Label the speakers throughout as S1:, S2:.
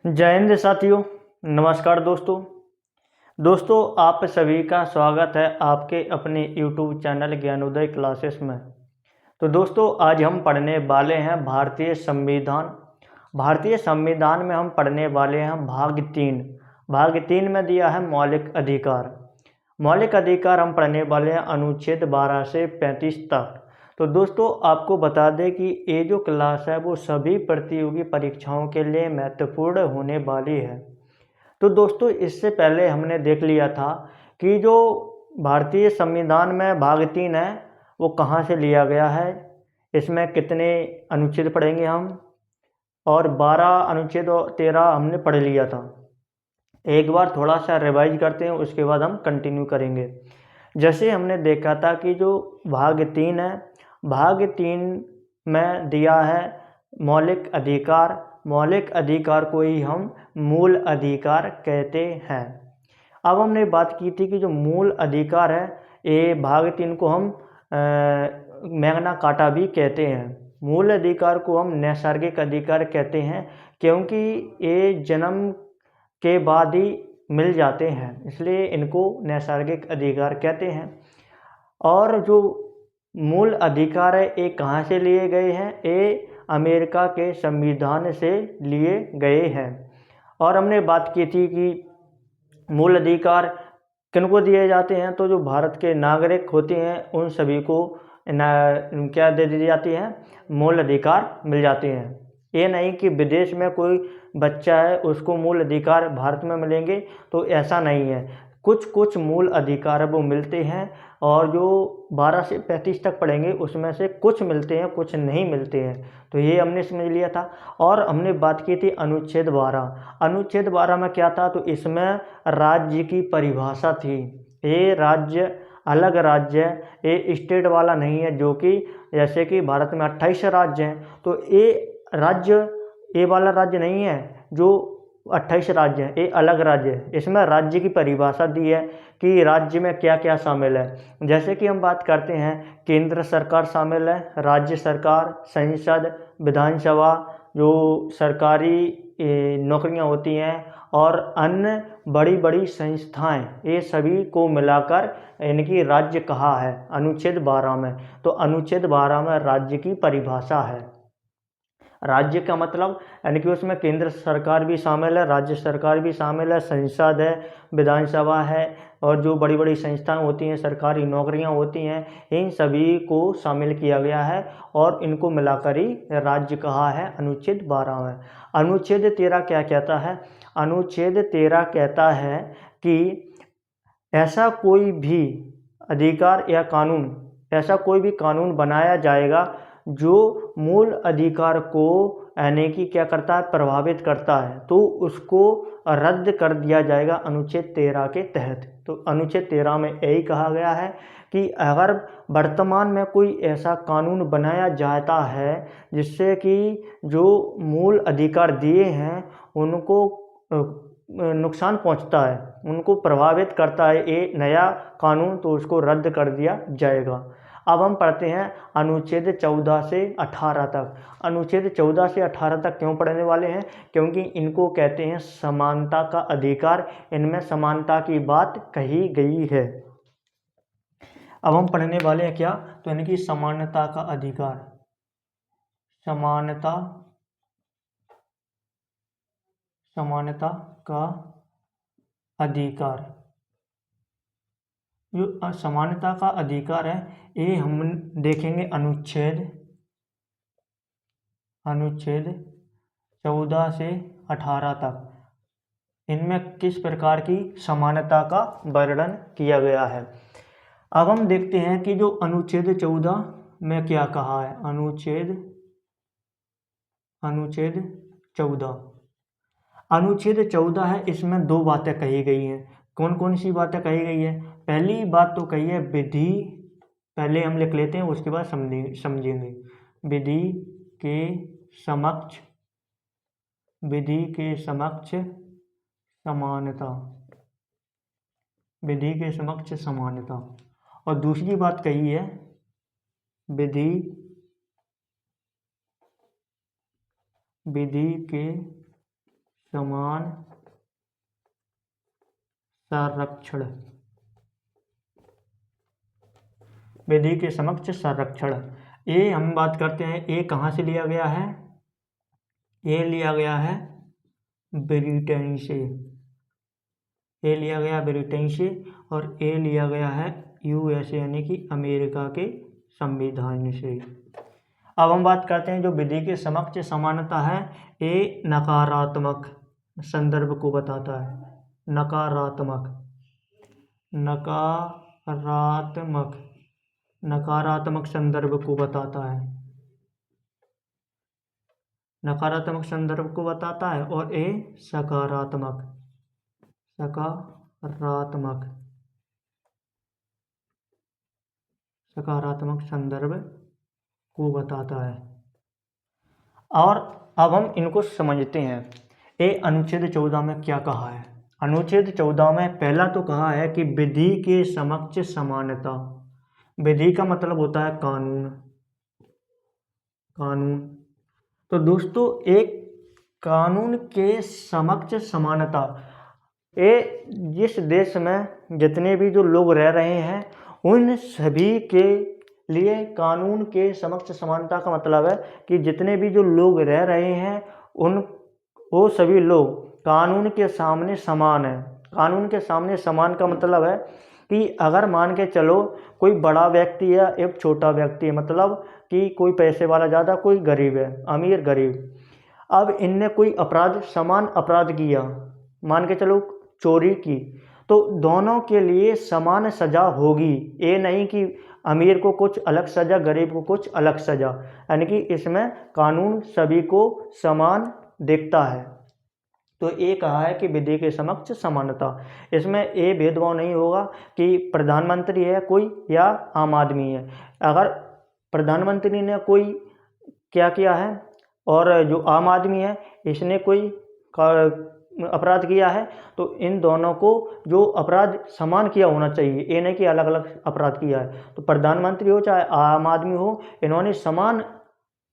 S1: जय हिंद साथियों। नमस्कार दोस्तों आप सभी का स्वागत है आपके अपने YouTube चैनल ज्ञानोदय क्लासेस में। तो दोस्तों आज हम पढ़ने वाले हैं भारतीय संविधान। भारतीय संविधान में हम पढ़ने वाले हैं भाग 3 में दिया है मौलिक अधिकार। मौलिक अधिकार हम पढ़ने वाले हैं अनुच्छेद 12 से 35 तक। तो दोस्तों आपको बता दें कि ये जो क्लास है वो सभी प्रतियोगी परीक्षाओं के लिए महत्वपूर्ण होने वाली है। तो दोस्तों इससे पहले हमने देख लिया था कि जो भारतीय संविधान में भाग 3 है वो कहाँ से लिया गया है, इसमें कितने अनुच्छेद पढ़ेंगे हम, और 12 अनुच्छेद और 13 हमने पढ़ लिया था। एक बार थोड़ा सा रिवाइज करते हैं, उसके बाद हम कंटिन्यू करेंगे। जैसे हमने देखा था कि जो भाग 3 है, भाग 3 में दिया है मौलिक अधिकार। मौलिक अधिकार को ही हम मूल अधिकार कहते हैं। अब हमने बात की थी कि जो मूल अधिकार है ये भाग 3 को हम मैग्ना कार्टा भी कहते हैं। मूल अधिकार को हम नैसर्गिक अधिकार कहते हैं क्योंकि ये जन्म के बाद ही मिल जाते हैं, इसलिए इनको नैसर्गिक अधिकार कहते हैं। और जो मूल अधिकार है ये कहाँ से लिए गए हैं, ये अमेरिका के संविधान से लिए गए हैं। और हमने बात की थी कि मूल अधिकार किनको दिए जाते हैं, तो जो भारत के नागरिक होते हैं उन सभी को क्या दे दी जाती है, मूल अधिकार मिल जाते हैं। ये नहीं कि विदेश में कोई बच्चा है उसको मूल अधिकार भारत में मिलेंगे, तो ऐसा नहीं है। कुछ कुछ मूल अधिकार वो मिलते हैं और जो 12 से 35 तक पढ़ेंगे उसमें से कुछ मिलते हैं कुछ नहीं मिलते हैं। तो ये हमने समझ लिया था। और हमने बात की थी अनुच्छेद 12। अनुच्छेद 12 में क्या था, तो इसमें राज्य की परिभाषा थी। ये राज्य अलग राज्य है, ये स्टेट वाला नहीं है, जो कि जैसे कि भारत में 28 राज्य हैं, तो ये राज्य ये वाला राज्य नहीं है जो 28 राज्य हैं, ये अलग राज्य है। इसमें राज्य की परिभाषा दी है कि राज्य में क्या क्या शामिल है। जैसे कि हम बात करते हैं केंद्र सरकार शामिल है, राज्य सरकार, संसद, विधानसभा, जो सरकारी नौकरियां होती हैं, और अन्य बड़ी बड़ी संस्थाएं, ये सभी को मिलाकर इनकी राज्य कहा है अनुच्छेद 12 में। तो अनुच्छेद 12 में राज्य की परिभाषा है। राज्य का मतलब यानी कि उसमें केंद्र सरकार भी शामिल है, राज्य सरकार भी शामिल है, संसद है, विधानसभा है, और जो बड़ी बड़ी संस्थाएं होती हैं, सरकारी नौकरियां होती हैं, इन सभी को शामिल किया गया है और इनको मिलाकर ही राज्य कहा है अनुच्छेद 12 में। अनुच्छेद 13 क्या कहता है? अनुच्छेद 13 कहता है कि ऐसा कोई भी अधिकार या कानून, ऐसा कोई भी कानून बनाया जाएगा जो मूल अधिकार को यानी कि क्या करता है, प्रभावित करता है, तो उसको रद्द कर दिया जाएगा अनुच्छेद 13 के तहत। तो अनुच्छेद 13 में यही कहा गया है कि अगर वर्तमान में कोई ऐसा कानून बनाया जाता है जिससे कि जो मूल अधिकार दिए हैं उनको नुकसान पहुंचता है, उनको प्रभावित करता है ये नया कानून, तो उसको रद्द कर दिया जाएगा। अब हम पढ़ते हैं अनुच्छेद 14 से 18 तक। अनुच्छेद 14 से 18 तक क्यों पढ़ने वाले हैं? क्योंकि इनको कहते हैं समानता का अधिकार। इनमें समानता की बात कही गई है। अब हम पढ़ने वाले हैं क्या, तो इनकी समानता का अधिकार, समानता का अधिकार। जो समानता का अधिकार है ये हम देखेंगे अनुच्छेद 14 से 18 तक। इनमें किस प्रकार की समानता का वर्णन किया गया है। अब हम देखते हैं कि जो अनुच्छेद 14 में क्या कहा है। अनुच्छेद 14 है, इसमें दो बातें कही गई हैं। कौन कौन सी बातें कही गई है? पहली बात तो कही है विधि, पहले हम लिख लेते हैं उसके बाद समझेंगे। विधि के समक्ष समानता, विधि के समक्ष समानता। और दूसरी बात कही है विधि के समान संरक्षण, विधि के समक्ष संरक्षण। ये हम बात करते हैं, ये कहाँ से लिया गया है? ये लिया गया है ब्रिटेन से, ये लिया गया ब्रिटेन से, और ये लिया गया है यूएसए यानी कि अमेरिका के संविधान से। अब हम बात करते हैं जो विधि के समक्ष समानता है, ये नकारात्मक संदर्भ को बताता है। नकारात्मक नकारात्मक नकारात्मक संदर्भ को बताता है, नकारात्मक संदर्भ को बताता है। और ये सकारात्मक सकारात्मक सकारात्मक संदर्भ को बताता है। और अब हम इनको समझते हैं। ये अनुच्छेद 14 में क्या कहा है? अनुच्छेद 14 में पहला तो कहा है कि विधि के समक्ष समानता। विधि का मतलब होता है कानून, कानून। तो दोस्तों एक कानून के समक्ष समानता, ये जिस देश में जितने भी जो लोग रह रहे हैं उन सभी के लिए कानून के समक्ष समानता का मतलब है कि जितने भी जो लोग रह रहे हैं वो सभी लोग कानून के सामने समान है। कानून के सामने समान का मतलब है कि अगर मान के चलो कोई बड़ा व्यक्ति या एक छोटा व्यक्ति है, मतलब कि कोई पैसे वाला ज़्यादा, कोई गरीब है, अमीर गरीब, अब इनने कोई अपराध, समान अपराध किया, मान के चलो चोरी की, तो दोनों के लिए समान सज़ा होगी। ये नहीं कि अमीर को कुछ अलग सज़ा, गरीब को कुछ अलग सज़ा, यानी कि इसमें कानून सभी को समान देखता है। तो ये कहा है कि विधि के समक्ष समानता। इसमें ये भेदभाव नहीं होगा कि प्रधानमंत्री है कोई या आम आदमी है। अगर प्रधानमंत्री ने कोई क्या किया है और जो आम आदमी है इसने कोई अपराध किया है, तो इन दोनों को जो अपराध समान किया होना चाहिए, ये नहीं कि अलग अलग अपराध किया है। तो प्रधानमंत्री हो चाहे आम आदमी हो, इन्होंने समान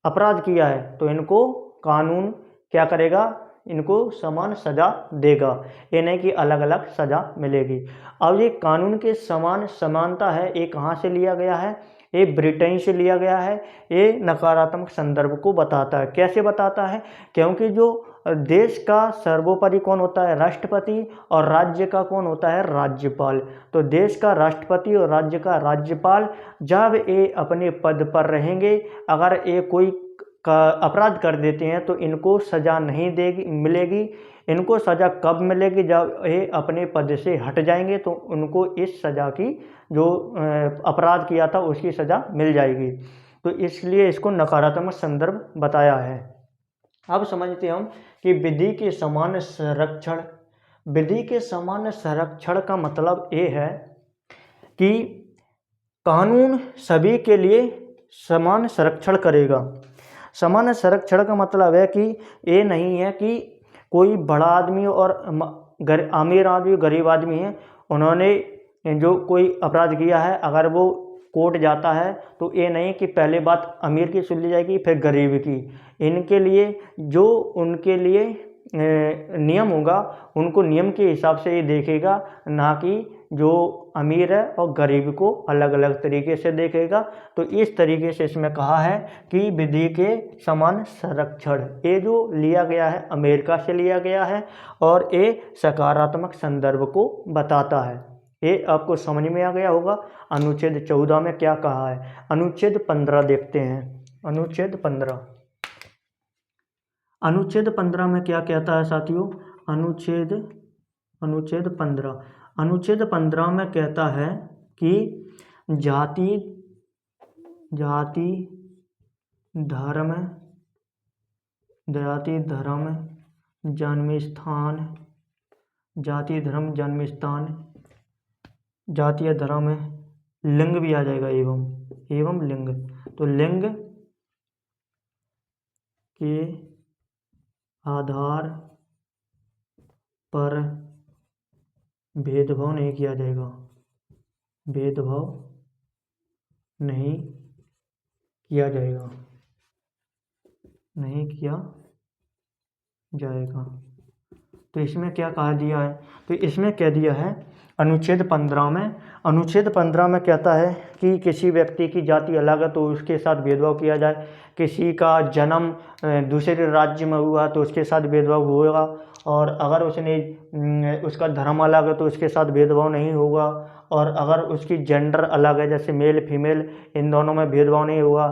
S1: अपराध किया है तो इनको कानून क्या करेगा? इनको समान सज़ा देगा, ये नहीं कि अलग अलग सज़ा मिलेगी। अब ये कानून के समान समानता है, ये कहाँ से लिया गया है? ये ब्रिटेन से लिया गया है। ये नकारात्मक संदर्भ को बताता है। कैसे बताता है? क्योंकि जो देश का सर्वोपरि कौन होता है? राष्ट्रपति, और राज्य का कौन होता है? राज्यपाल। तो देश का राष्ट्रपति और राज्य का राज्यपाल जब ये अपने पद पर रहेंगे, अगर ये कोई का अपराध कर देते हैं तो इनको सज़ा नहीं मिलेगी। इनको सज़ा कब मिलेगी? जब ये अपने पद से हट जाएंगे तो उनको इस सज़ा की, जो अपराध किया था उसकी सज़ा मिल जाएगी। तो इसलिए इसको नकारात्मक संदर्भ बताया है। अब समझते हम कि विधि के समान संरक्षण। विधि के समान संरक्षण का मतलब ये है कि कानून सभी के लिए समान संरक्षण करेगा। समान संरक्षण का मतलब है कि ये नहीं है कि कोई बड़ा आदमी और अमीर आदमी, गरीब आदमी है, उन्होंने जो कोई अपराध किया है, अगर वो कोर्ट जाता है तो ये नहीं कि पहले बात अमीर की सुन ली जाएगी फिर गरीब की। इनके लिए जो उनके लिए नियम होगा उनको नियम के हिसाब से ये देखेगा, ना कि जो अमीर है और गरीब को अलग अलग तरीके से देखेगा। तो इस तरीके से इसमें कहा है कि विधि के समान संरक्षण, ये जो लिया गया है अमेरिका से लिया गया है और ये सकारात्मक संदर्भ को बताता है। ये आपको समझ में आ गया होगा। अनुच्छेद 14 में क्या कहा है? अनुच्छेद 15 देखते हैं। अनुच्छेद 15, अनुच्छेद 15 में क्या कहता है साथियों? अनुच्छेद 15, अनुच्छेद 15 में कहता है कि जाति धर्म जन्म स्थान, जाति धर्म जन्म स्थान, जातीय धर्म, लिंग भी आ जाएगा, एवं लिंग। तो लिंग के आधार पर भेदभाव नहीं किया जाएगा, भेदभाव नहीं किया जाएगा, नहीं किया जाएगा। तो इसमें क्या कहा दिया है, तो इसमें कह दिया है अनुच्छेद 15 में, अनुच्छेद 15 में कहता है कि किसी व्यक्ति की जाति अलग है तो उसके साथ भेदभाव किया जाए, किसी का जन्म दूसरे राज्य में हुआ तो उसके साथ भेदभाव होगा, और अगर उसका धर्म अलग है तो उसके साथ भेदभाव नहीं होगा, और अगर उसकी जेंडर अलग है जैसे मेल फीमेल इन दोनों में भेदभाव नहीं होगा।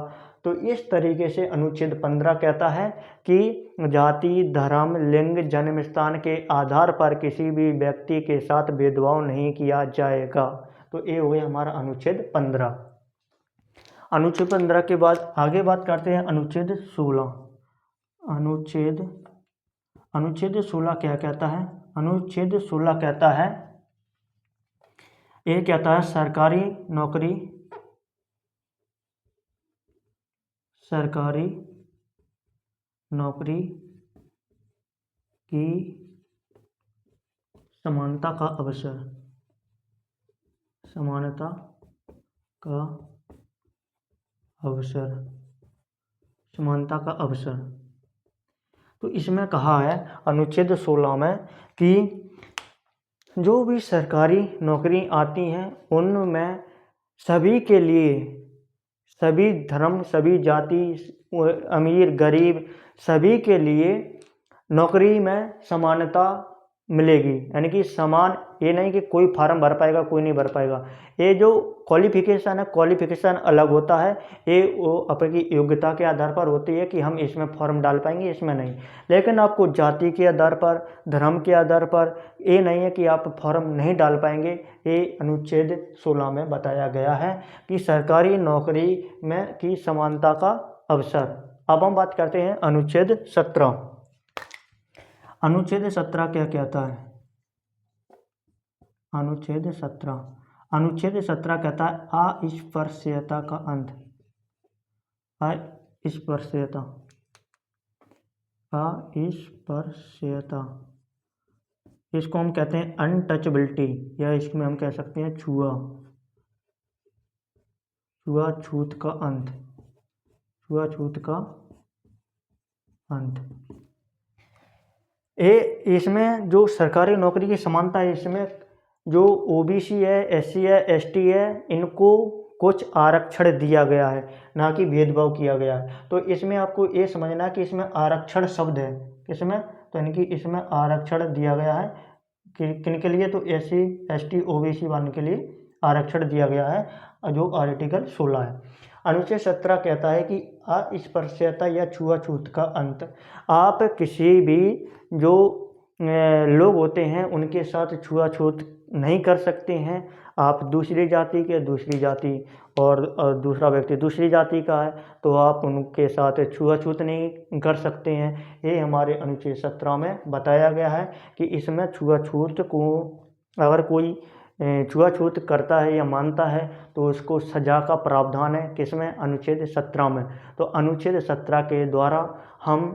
S1: तो इस तरीके से अनुच्छेद 15 कहता है कि जाति, धर्म, लिंग, जन्म स्थान के आधार पर किसी भी व्यक्ति के साथ भेदभाव नहीं किया जाएगा। तो ये हो गया हमारा अनुच्छेद 15। अनुच्छेद 15 के बाद आगे बात करते हैं अनुच्छेद 16। अनुच्छेद 16 क्या कहता है? अनुच्छेद 16 कहता है, ये कहता है सरकारी नौकरी की समानता का अवसर, तो इसमें कहा है अनुच्छेद 16 में कि जो भी सरकारी नौकरी आती हैं उनमें सभी के लिए, सभी धर्म, सभी जाति, अमीर गरीब सभी के लिए नौकरी में समानता मिलेगी। यानी कि समान, ये नहीं कि कोई फार्म भर पाएगा कोई नहीं भर पाएगा। ये जो क्वालिफिकेशन है, क्वालिफिकेशन अलग होता है, ये वो अपनी योग्यता के आधार पर होती है कि हम इसमें फॉर्म डाल पाएंगे इसमें नहीं। लेकिन आपको जाति के आधार पर, धर्म के आधार पर ये नहीं है कि आप फॉर्म नहीं डाल पाएंगे। ये अनुच्छेद 16 में बताया गया है कि सरकारी नौकरी में की समानता का अवसर। अब हम बात करते हैं अनुच्छेद 17। अनुच्छेद 17 क्या कहता है? अनुच्छेद 17 कहता है अस्पृश्यता का अंत। अस्पृश्यता, इसको हम कहते हैं अनटचबिलिटी, या इसमें हम कह सकते हैं छुआछूत का अंत। इसमें जो सरकारी नौकरी की समानता है, इसमें जो ओबीसी है, एससी है, एसटी है, इनको कुछ आरक्षण दिया गया है, ना कि भेदभाव किया गया है। तो इसमें आपको ये समझना कि इसमें आरक्षण शब्द है, इसमें तो यानी कि इसमें आरक्षण दिया गया है किन के लिए? तो एससी, एसटी, ओबीसी वालों के लिए आरक्षण दिया गया है, जो आर्टिकल 16 है। अनुच्छेद 17 कहता है कि अस्पृश्यता या छुआछूत का अंत। आप किसी भी जो लोग होते हैं उनके साथ छुआछूत नहीं कर सकते हैं। आप दूसरी जाति और दूसरा व्यक्ति दूसरी जाति का है तो आप उनके साथ छुआछूत नहीं कर सकते हैं। ये हमारे अनुच्छेद 17 में बताया गया है कि इसमें छुआछूत को, अगर कोई छुआछूत करता है या मानता है तो उसको सजा का प्रावधान है। किसमें? अनुच्छेद 17 में। तो अनुच्छेद 17 के द्वारा हम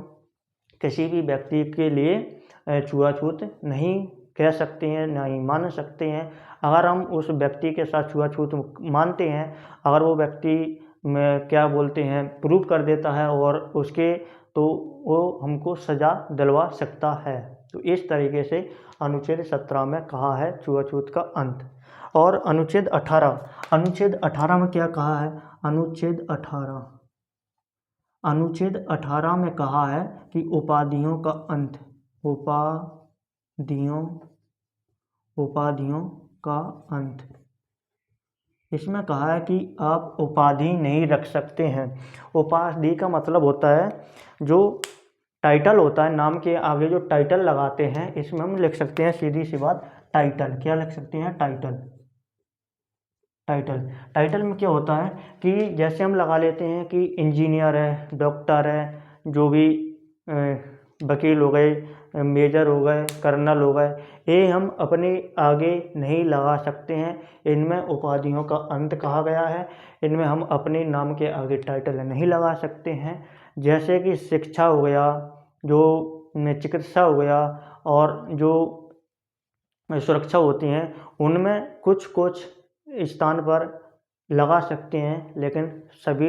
S1: किसी भी व्यक्ति के लिए छुआछूत नहीं कह सकते हैं, नहीं मान सकते हैं। अगर हम उस व्यक्ति के साथ छुआछूत मानते हैं, अगर वो व्यक्ति में क्या बोलते हैं प्रूव कर देता है और उसके, तो वो हमको सज़ा दिलवा सकता है। तो इस तरीके से अनुच्छेद 17 में कहा है छुआछूत का अंत। और अनुच्छेद 18 में क्या कहा है? अनुच्छेद 18 में कहा है कि उपाधियों का अंत, उपाधियों का अंत। इसमें कहा है कि आप उपाधि नहीं रख सकते हैं। उपाधि का मतलब होता है जो टाइटल होता है, नाम के आगे जो टाइटल लगाते हैं, इसमें हम लिख सकते हैं सीधी सी बात टाइटल। क्या लिख सकते हैं? टाइटल में क्या होता है कि जैसे हम लगा लेते हैं कि इंजीनियर है, डॉक्टर है, जो भी वकील हो गए, मेजर हो गए, कर्नल हो गए, ये हम अपने आगे नहीं लगा सकते हैं। इनमें उपाधियों का अंत कहा गया है। इनमें हम अपने नाम के आगे टाइटल नहीं लगा सकते हैं। जैसे कि शिक्षा हो गया, जो चिकित्सा हो गया, और जो सुरक्षा होती हैं, उनमें कुछ स्थान पर लगा सकते हैं, लेकिन सभी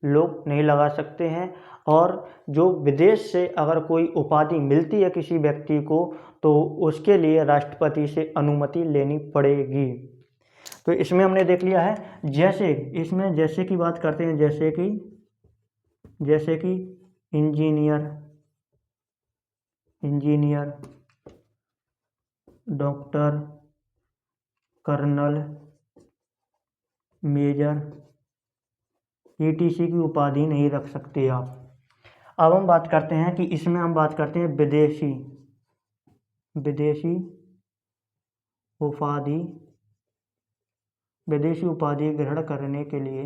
S1: लोग नहीं लगा सकते हैं। और जो विदेश से अगर कोई उपाधि मिलती है किसी व्यक्ति को तो उसके लिए राष्ट्रपति से अनुमति लेनी पड़ेगी। तो इसमें हमने देख लिया है। जैसे की बात करते हैं, जैसे कि engineer, doctor, colonel, major, ETC की उपाधि नहीं रख सकते आप। अब हम बात करते हैं कि इसमें हम बात करते हैं विदेशी उपाधि ग्रहण करने के लिए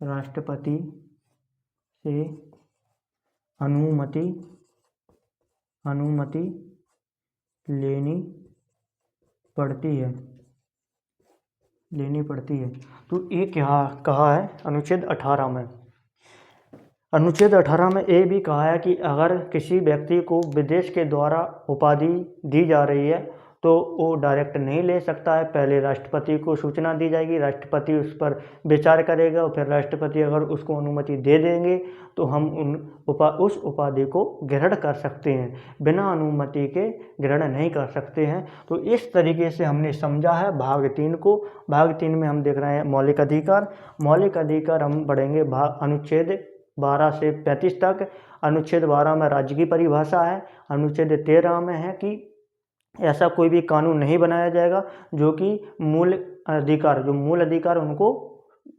S1: राष्ट्रपति से अनुमति लेनी पड़ती है। तो ये क्या कहा है अनुच्छेद 18 में? अनुच्छेद 18 में ये भी कहा है कि अगर किसी व्यक्ति को विदेश के द्वारा उपाधि दी जा रही है तो वो डायरेक्ट नहीं ले सकता है। पहले राष्ट्रपति को सूचना दी जाएगी, राष्ट्रपति उस पर विचार करेगा और फिर राष्ट्रपति अगर उसको अनुमति दे देंगे तो हम उस उपाधि को ग्रहण कर सकते हैं। बिना अनुमति के ग्रहण नहीं कर सकते हैं। तो इस तरीके से हमने समझा है भाग 3 को। भाग 3 में हम देख रहे हैं मौलिक अधिकार हम पढ़ेंगे अनुच्छेद 12 से 35 तक। अनुच्छेद 12 में राज्य की परिभाषा है। अनुच्छेद 13 में है कि ऐसा कोई भी कानून नहीं बनाया जाएगा जो कि मूल अधिकार उनको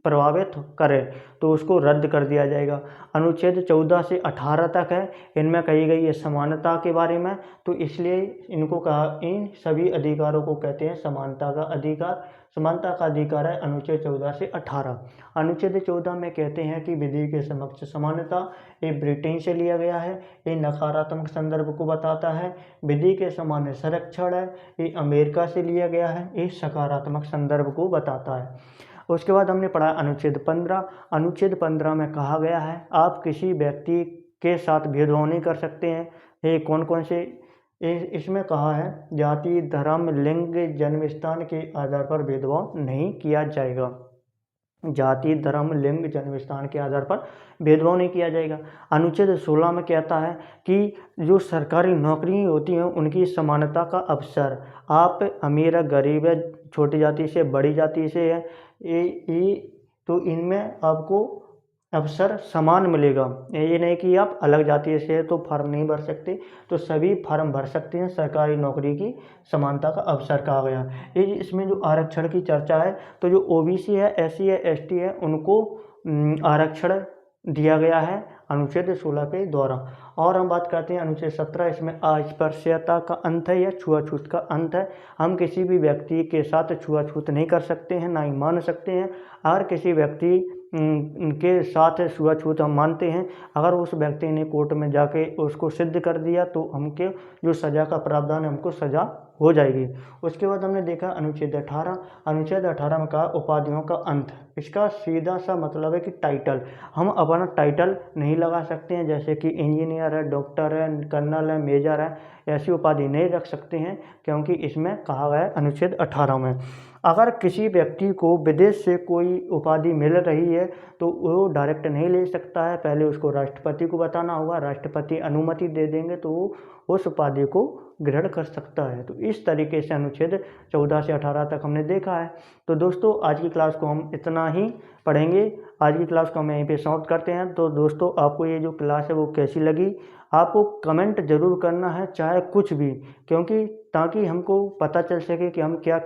S1: प्रभावित करे, तो उसको रद्द कर दिया जाएगा। अनुच्छेद 14 से 18 तक है, इनमें कही गई है समानता के बारे में। तो इसलिए इन सभी अधिकारों को कहते हैं समानता का अधिकार है अनुच्छेद 14 से 18। अनुच्छेद 14 में कहते हैं कि विधि के समक्ष समानता, ये ब्रिटेन से लिया गया है, ये नकारात्मक संदर्भ को बताता है। विधि के समान संरक्षण है, ये अमेरिका से लिया गया है, ये सकारात्मक संदर्भ को बताता है। उसके बाद हमने पढ़ा अनुच्छेद 15। अनुच्छेद 15 में कहा गया है आप किसी व्यक्ति के साथ भेदभाव नहीं कर सकते हैं। ये कौन से इसमें कहा है जाति, धर्म, लिंग, जन्म स्थान के आधार पर भेदभाव नहीं किया जाएगा। जाति, धर्म, लिंग, जन्म स्थान के आधार पर भेदभाव नहीं किया जाएगा। अनुच्छेद 16 में कहता है कि जो सरकारी नौकरी होती हैं उनकी समानता का अवसर, आप अमीर है, गरीब है, छोटी जाति से, बड़ी जाति से है, तो इनमें आपको अवसर समान मिलेगा। ये नहीं कि आप अलग जाति से है तो फॉर्म नहीं भर सकते, तो सभी फॉर्म भर सकते हैं। सरकारी नौकरी की समानता का अवसर कहा गया। ये इसमें जो आरक्षण की चर्चा है, तो जो OBC है, SC है, ST है, उनको आरक्षण दिया गया है अनुच्छेद 16 के द्वारा। और हम बात करते हैं अनुच्छेद 17। इसमें अस्पृश्यता का अंत है या छुआछूत का अंत है। हम किसी भी व्यक्ति के साथ छुआछूत नहीं कर सकते हैं, ना ही मान सकते हैं। अगर किसी व्यक्ति के साथ छुआछूत हम मानते हैं, अगर उस व्यक्ति ने कोर्ट में जाके उसको सिद्ध कर दिया तो हमके जो सज़ा का प्रावधान है हमको सज़ा हो जाएगी। उसके बाद हमने देखा अनुच्छेद 18। अनुच्छेद 18 में कहा उपाधियों का अंत। इसका सीधा सा मतलब है कि टाइटल, हम अपना टाइटल नहीं लगा सकते हैं। जैसे कि इंजीनियर है, डॉक्टर है, कर्नल है, मेजर है, ऐसी उपाधि नहीं रख सकते हैं, क्योंकि इसमें कहा गया है अनुच्छेद 18 में अगर किसी व्यक्ति को विदेश से कोई उपाधि मिल रही है तो वो डायरेक्ट नहीं ले सकता है। पहले उसको राष्ट्रपति को बताना होगा, राष्ट्रपति अनुमति दे देंगे तो वो उस उपाधि को ग्रहण कर सकता है। तो इस तरीके से अनुच्छेद 14 से 18 तक हमने देखा है। तो दोस्तों आज की क्लास को हम इतना ही पढ़ेंगे। आज की क्लास को हम यहीं पे समाप्त करते हैं। तो दोस्तों आपको ये जो क्लास है वो कैसी लगी, आपको कमेंट ज़रूर करना है, चाहे कुछ भी, क्योंकि ताकि हमको पता चल सके कि हम क्या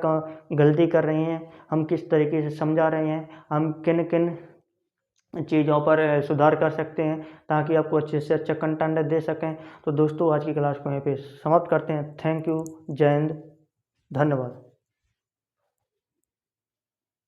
S1: गलती कर रहे हैं, हम किस तरीके से समझा रहे हैं, हम किन किन चीज़ों पर सुधार कर सकते हैं, ताकि आपको अच्छे से अच्छा कंटेंट दे सकें। तो दोस्तों आज की क्लास को यहीं पे समाप्त करते हैं। थैंक यू, जय हिंद, धन्यवाद।